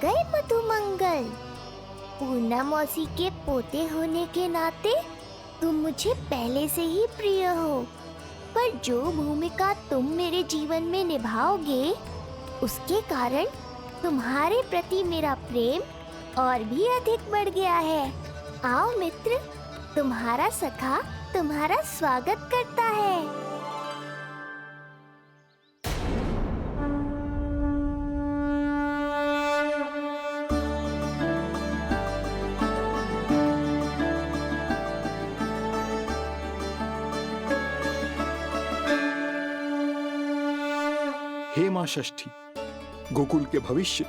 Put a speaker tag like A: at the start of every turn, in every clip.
A: गए मधुमंगल। पूर्णा मौसी के पोते होने के नाते तुम मुझे पहले से ही प्रिय हो, पर जो भूमिका तुम मेरे जीवन में निभाओगे उसके कारण तुम्हारे प्रति मेरा प्रेम और भी अधिक बढ़ गया है। आओ मित्र, तुम्हारा सखा तुम्हारा स्वागत करता है।
B: हे मां षष्ठी, गोकुल के भविष्य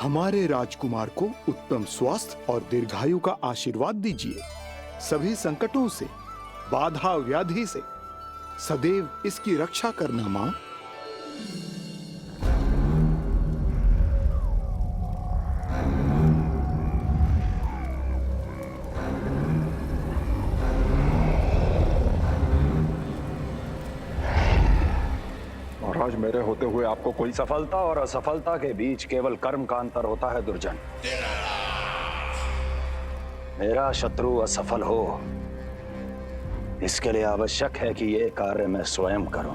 B: हमारे राजकुमार को उत्तम स्वास्थ्य और दीर्घायु का आशीर्वाद दीजिए। सभी संकटों से, बाधा व्याधि से सदैव इसकी रक्षा करना मां।
C: आज मेरे होते हुए आपको कोई सफलता और असफलता के बीच केवल कर्म का अंतर होता है दुर्जन। मेरा शत्रु असफल हो, इसके लिए आवश्यक है कि ये कार्य मैं स्वयं करूं।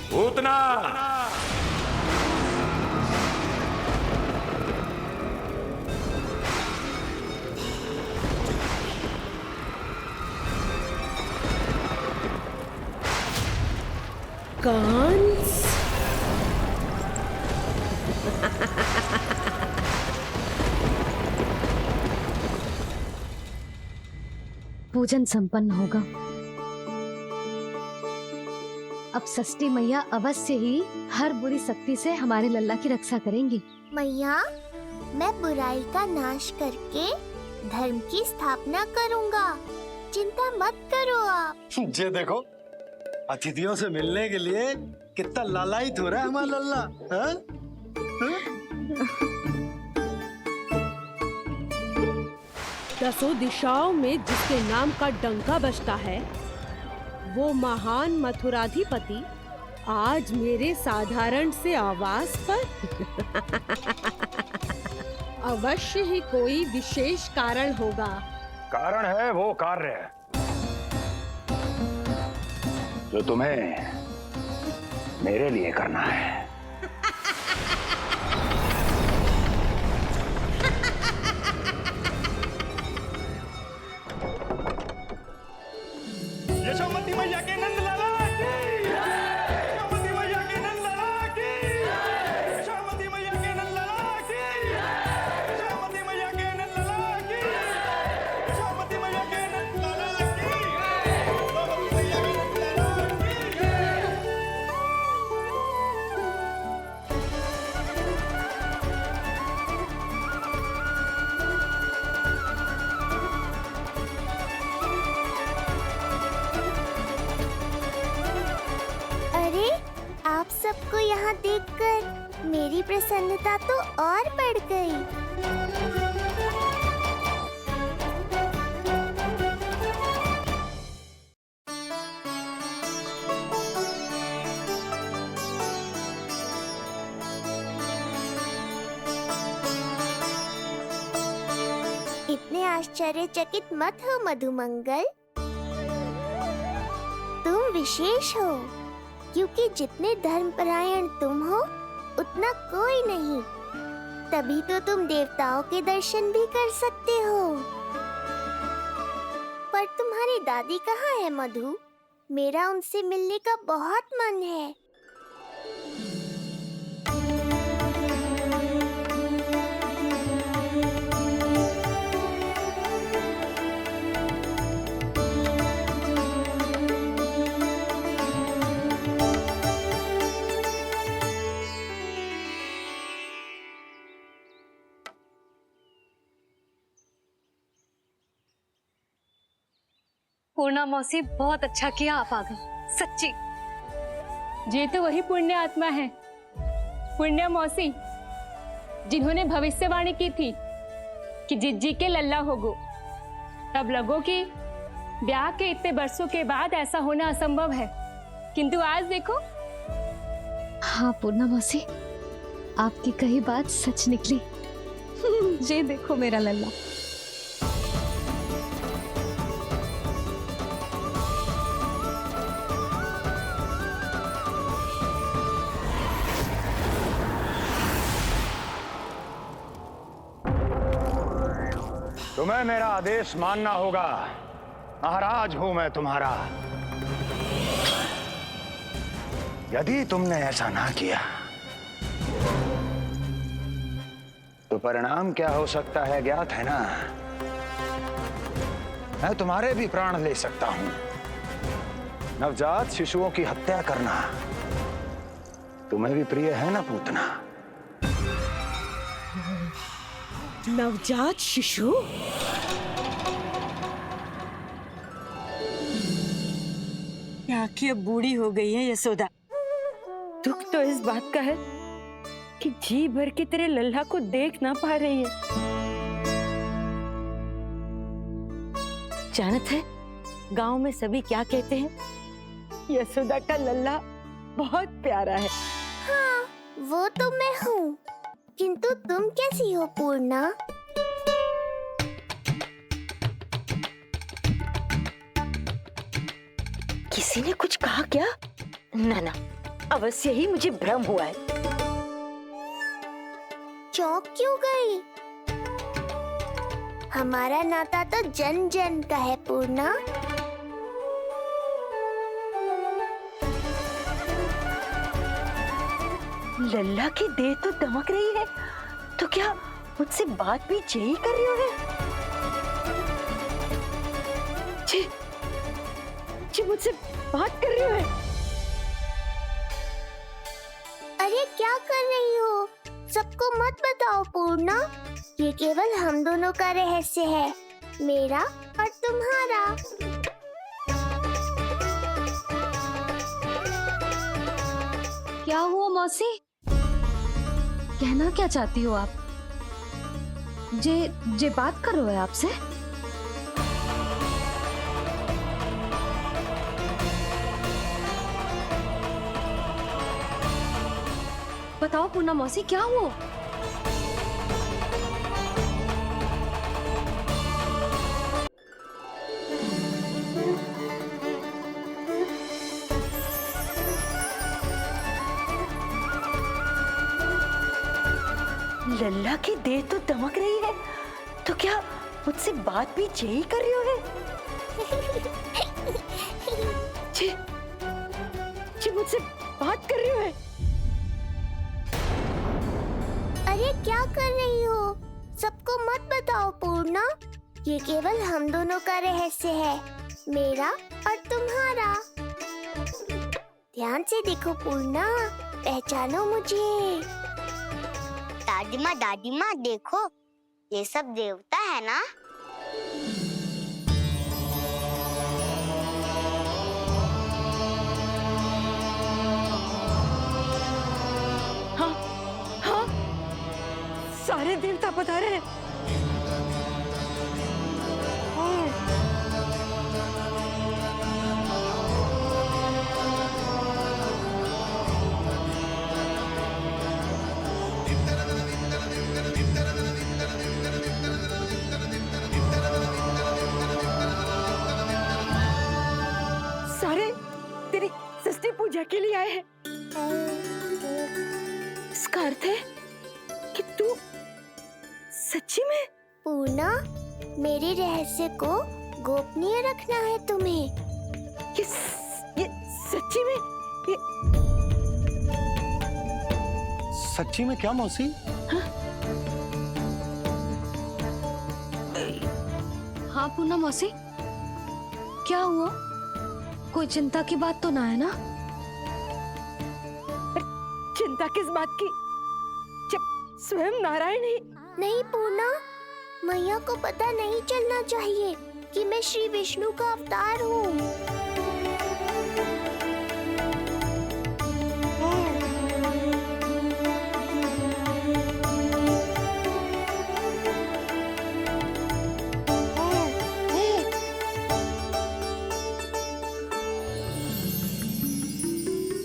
D: पूतना,
E: कंस।
F: पूजन संपन्न होगा। अब षष्ठी मैया अवश्य ही हर बुरी शक्ति से हमारे लल्ला की रक्षा करेंगी।
A: मैया, मैं बुराई का नाश करके धर्म की स्थापना करूंगा, चिंता मत करो आप।
G: ये देखो, अतिथियों से मिलने के लिए कितना लालायित हो रहा है हमारा लल्ला। हाँ?
E: दसों दिशाओं में जिसके नाम का डंका बजता है, वो महान मथुराधिपति आज मेरे साधारण से आवास पर। अवश्य ही कोई विशेष कारण होगा।
C: कारण है वो कार्य जो तुम्हें मेरे लिए करना है।
D: यशोमती मैया के नंद लाला की, यशोमती मैया के नंद लाला की, यशोमती मैया के नंद लाला की, यशोमती मैया के नंद लाला की, यशोमती मैया के नंद लाला की, यशोमती मैया के नंद लाला की।
A: अरे, आप सबको यहाँ देखकर मेरी प्रसन्नता तो और बढ़ गई। आश्चर्यचकित मत हो मधुमंगल। तुम विशेष हो, क्योंकि जितने धर्मपरायण तुम हो उतना कोई नहीं। तभी तो तुम देवताओं के दर्शन भी कर सकते हो। पर तुम्हारी दादी कहाँ है मधु? मेरा उनसे मिलने का बहुत मन है।
H: पूर्णा मौसी, बहुत अच्छा किया आप आ गई, सच्ची।
I: ये तो वही पुण्य आत्मा है, पुण्य मौसी, जिन्होंने भविष्यवाणी की थी कि जिज्जी के लल्ला होगो। तब लगो कि ब्याह के इतने बरसों के बाद ऐसा होना असंभव है, किंतु आज देखो।
F: हाँ पूर्णा मौसी, आपकी कही बात सच निकली। ये देखो मेरा लल्ला।
C: तुम्हें मेरा आदेश मानना होगा। महाराज हूं मैं तुम्हारा। यदि तुमने ऐसा ना किया तो परिणाम क्या हो सकता है ज्ञात है ना? मैं तुम्हारे भी प्राण ले सकता हूं। नवजात शिशुओं की हत्या करना तुम्हें भी प्रिय है ना पूतना?
E: नवजात शिशु?
J: क्या कि अब बूढ़ी हो गई है यशोदा। दुख तो इस बात का है कि जी भर के तेरे लल्ला को देख ना पा रही है। जानत है गांव में सभी क्या कहते हैं? यशोदा का लल्ला बहुत प्यारा है।
A: हाँ, वो तो मैं हूँ, किंतु तुम कैसी हो पूर्णा?
J: किसी ने कुछ कहा क्या? ना ना, अवश्य ही मुझे भ्रम हुआ है।
A: चौंक क्यों गई? हमारा नाता तो जन जन का है पूर्णा।
J: लल्ला की देह तो दमक रही है, तो क्या मुझसे बात भी यही कर रही हो? जी मुझसे बात कर रही हो?
A: अरे क्या कर रही हो? सबको मत बताओ पूर्णा, ये केवल हम दोनों का रहस्य है, मेरा और तुम्हारा।
F: क्या हुआ मौसी? कहना क्या चाहती हो आप? जे बात कर रहे हो आपसे? बताओ पूर्णा मौसी, क्या हुआ?
J: लल्ला की देह तो दमक रही है, तो क्या मुझसे बात भी यही कर रही हो? जी मुझसे बात कर रही हो?
A: अरे क्या कर रही हो? सबको मत बताओ पूर्णा, ये केवल हम दोनों का रहस्य है, मेरा और तुम्हारा। ध्यान से देखो पूर्णा, पहचानो मुझे। दादी माँ देखो, ये सब देवता है ना?
J: हाँ हाँ, सारे देवता पधारे हैं। पूजा के लिए आए हैं। इसका अर्थ है कि तू सच्ची में।
A: पूर्णा, मेरे रहस्य को गोपनीय रखना है तुम्हें।
J: ये सच्ची में
G: सच्ची में क्या मौसी?
F: हाँ पूनम मौसी, क्या हुआ? कोई चिंता की बात तो ना है ना?
J: चिंता किस बात की, जब स्वयं नारायण ही।
A: नहीं पूर्णा, मैया को पता नहीं चलना चाहिए कि मैं श्री विष्णु का अवतार हूँ।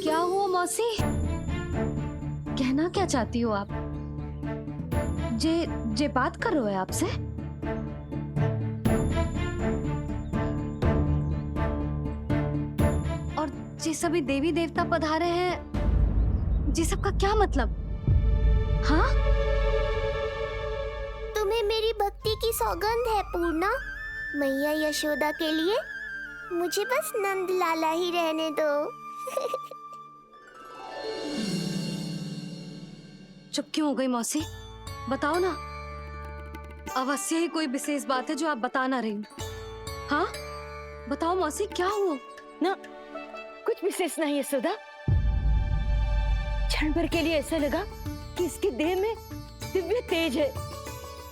F: क्या हुआ मौसी? कहना क्या चाहती हो आप? जे बात कर रहे हो आपसे? और जे सभी देवी देवता पधारे हैं, जी सबका क्या मतलब? हाँ?
A: तुम्हें मेरी भक्ति की सौगंध है पूर्णा। मैया यशोदा के लिए मुझे बस नंद लाला ही रहने दो।
F: चुप क्यों हो गई मौसी? बताओ ना। अवश्य ही कोई विशेष बात है जो आप बता ना रही। हाँ बताओ मौसी, क्या हुआ?
J: ना कुछ विशेष नहीं है यशोदा। क्षण भर के लिए ऐसा लगा कि इसके देह में दिव्य तेज है।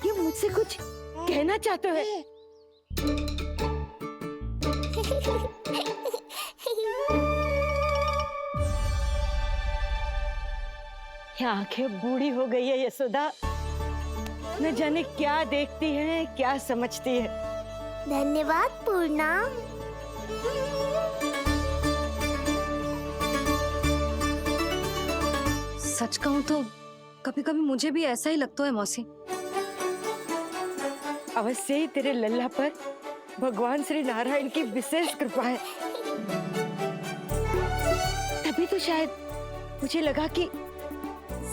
J: ये मुझसे कुछ कहना चाहते हैं। ये आंखें बूढ़ी हो गई है यशोदा, न जाने क्या देखती है, क्या समझती है।
A: धन्यवाद पूर्णा।
F: सच कहूं तो कभी कभी मुझे भी ऐसा ही लगता है मौसी।
J: अवश्य ही तेरे लल्ला पर भगवान श्री नारायण की विशेष कृपा है। तभी तो शायद मुझे लगा कि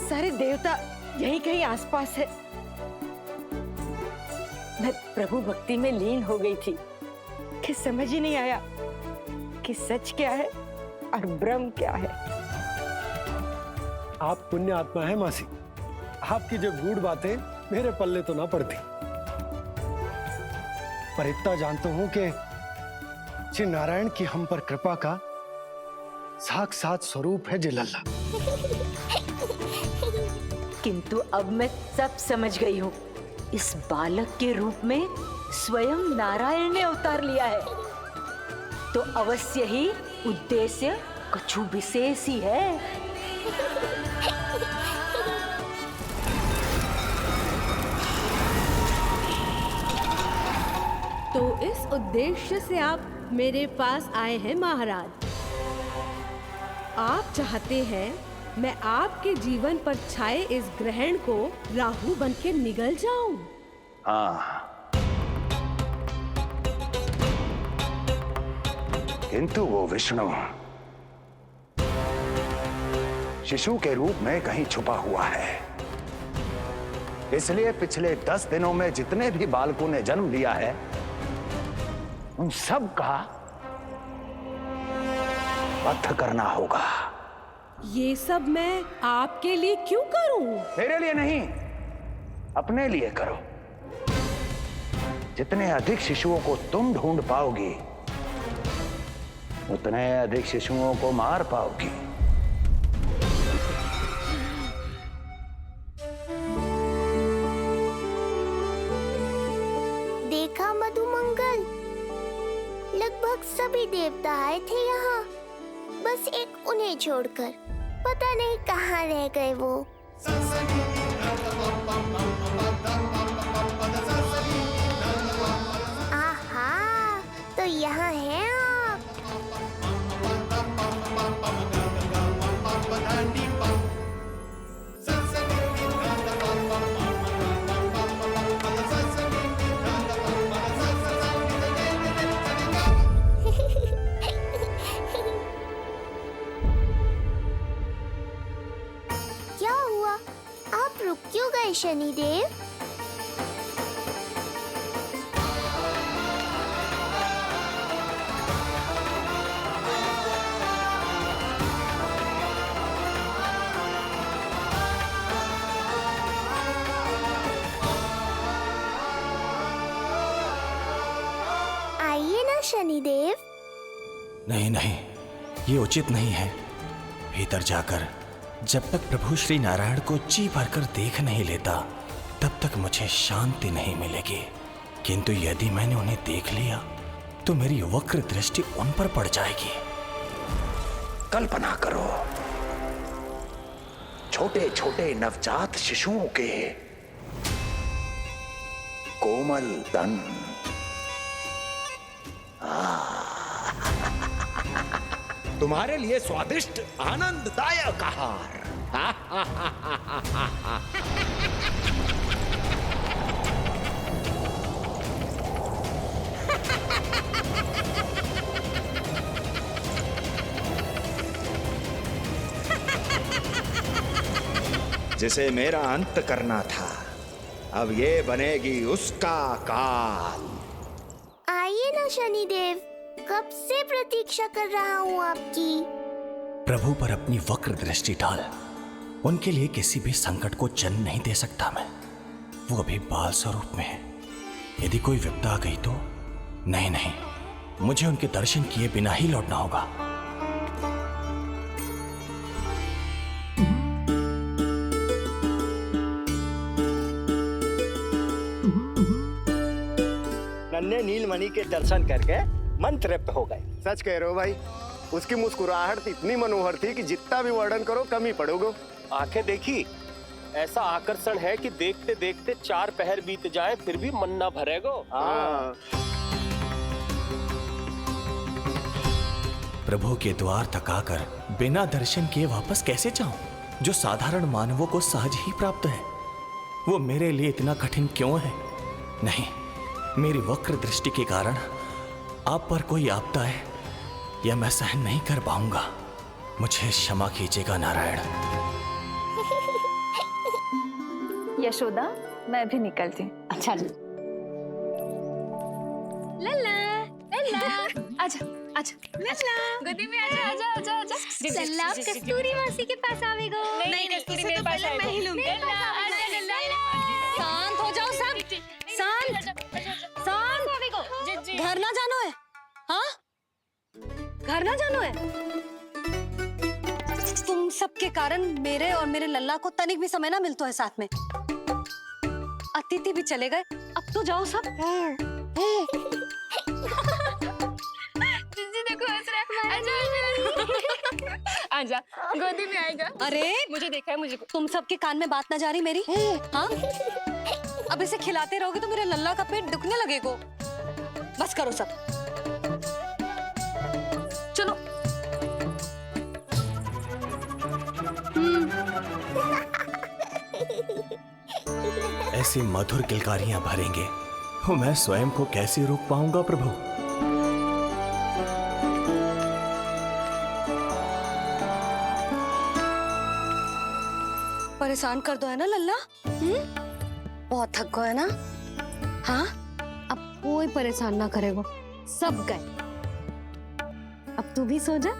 J: सारे देवता यहीं कहीं आसपास है। मैं प्रभु भक्ति में लीन हो गई थी कि समझ ही नहीं आया कि सच क्या है और भ्रम क्या है।
G: आप पुण्य आत्मा है मासी, आपकी जो गूढ़ बातें मेरे पल्ले तो ना पड़ती, पर इतना जानता हूं कि श्री नारायण की हम पर कृपा का साक्षात स्वरूप है जी लल्ला।
J: किंतु अब मैं सब समझ गई हूँ। इस बालक के रूप में स्वयं नारायण ने अवतार लिया है, तो अवश्य ही उद्देश्य कुछ विशेष ही है।
E: तो इस उद्देश्य से आप मेरे पास आए हैं महाराज। आप चाहते हैं मैं आपके जीवन पर छाए इस ग्रहण को राहु बनके निगल जाऊं?
C: हाँ, किंतु वो विष्णु शिशु के रूप में कहीं छुपा हुआ है। इसलिए पिछले 10 दिनों में जितने भी बालकों ने जन्म लिया है, उन सब का वध करना होगा।
E: ये सब मैं आपके लिए क्यों करूं?
C: मेरे लिए नहीं, अपने लिए करो। जितने अधिक शिशुओं को तुम ढूंढ पाओगी, उतने अधिक शिशुओं को मार पाओगी।
A: देखा मधुमंगल, लगभग सभी देवता आए थे यहाँ, बस एक उन्हें छोड़कर। पता नहीं कहाँ रह गए वो। आहा, तो यहाँ हैं आप। गए शनिदेव? आइए ना शनिदेव।
K: नहीं नहीं, ये उचित नहीं है। भीतर जाकर जब तक प्रभु श्री नारायण को जी भरकर देख नहीं लेता तब तक मुझे शांति नहीं मिलेगी। किंतु यदि मैंने उन्हें देख लिया तो मेरी वक्र दृष्टि उन पर पड़ जाएगी।
C: कल्पना करो, छोटे छोटे नवजात शिशुओं के कोमल तन, तुम्हारे लिए स्वादिष्ट आनंददायक आहार। जिसे मेरा अंत करना था, अब ये बनेगी उसका काल।
A: आइए ना शनिदेव, कब से प्रतीक्षा कर रहा हूँ आपकी।
K: प्रभु पर अपनी वक्र दृष्टि डाल। उनके लिए किसी भी संकट को जन्म नहीं दे सकता मैं। वो अभी बाल स्वरूप में है। यदि कोई विपदा आ गई तो नहीं नहीं, मुझे उनके दर्शन किए बिना ही लौटना होगा।
G: नन्हे नीलमणि के दर्शन करके मन तृप्त हो गए।
L: सच कह रहे हो भाई, उसकी मुस्कुराहट इतनी मनोहर थी कि जितना भी वर्णन करो कम ही पड़ोगे।
M: आंखें देखी, ऐसा आकर्षण है कि देखते देखते 4 पहर बीत जाए फिर भी मन ना भरेगो।
K: प्रभु के द्वार तक आकर बिना दर्शन किए वापस कैसे जाऊं, जो साधारण मानवों को सहज ही प्राप्त है। वो मेरे लिए इतना कठिन क्यों है? नहीं, मेरी वक्र दृष्टि के कारण आप पर कोई आपदा है या मैं सहन नहीं कर पाऊंगा। मुझे क्षमा कीजिएगा नारायण।
N: यशोदा, मैं भी निकलती हूँ।
J: अच्छा जी।
I: लल्ला लल्ला, आजा आजा लल्ला, गोदी में आजा आजा आजा आजा। लल्ला कस्तूरी मासी के पास आवेगो। नहीं कस्तूरी मेरे पास आएगा। मैं ही लूंगी। लल्ला आजा लल्ला।
F: शांत हो जाओ सब, शांत शांत। घर ना जानो है? हाँ, घर ना जानो है? तुम सबके कारण मेरे और मेरे लल्ला को तनिक भी समय ना मिलता है साथ में। अतिथि भी चले गए, अब तो जाओ सब।
I: जिज्जी देखो हंस रहा है। आजा आजा, गोदी में आएगा।
F: अरे
I: मुझे देखा है, मुझे।
F: तुम सबके कान में बात ना जा रही मेरी? हाँ, अब इसे खिलाते रहोगे तो मेरे लल्ला का पेट दुखने लगेगा। बस करो सब, चलो।
K: ऐसी मधुर किलकारियां भरेंगे तो मैं स्वयं को कैसे रोक पाऊंगा प्रभु?
F: परेशान कर दो है ना लल्ला? बहुत थक गए ना? हाँ, अब कोई परेशान ना करेगा, सब गए। अब तू भी सो जा।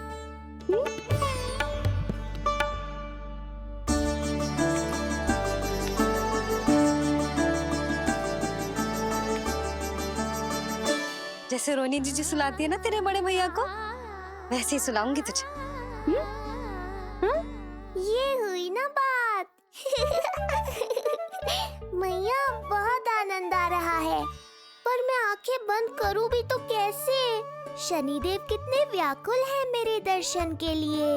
F: जैसे रोनी जीजी सुलाती है ना तेरे बड़े भैया को, वैसे ही सुलाऊंगी तुझे।
A: ये हुई ना बात। मैया, बहुत आनंद आ रहा है, पर मैं आंखें बंद करूं भी तो कैसे? शनिदेव कितने व्याकुल हैं मेरे दर्शन के लिए।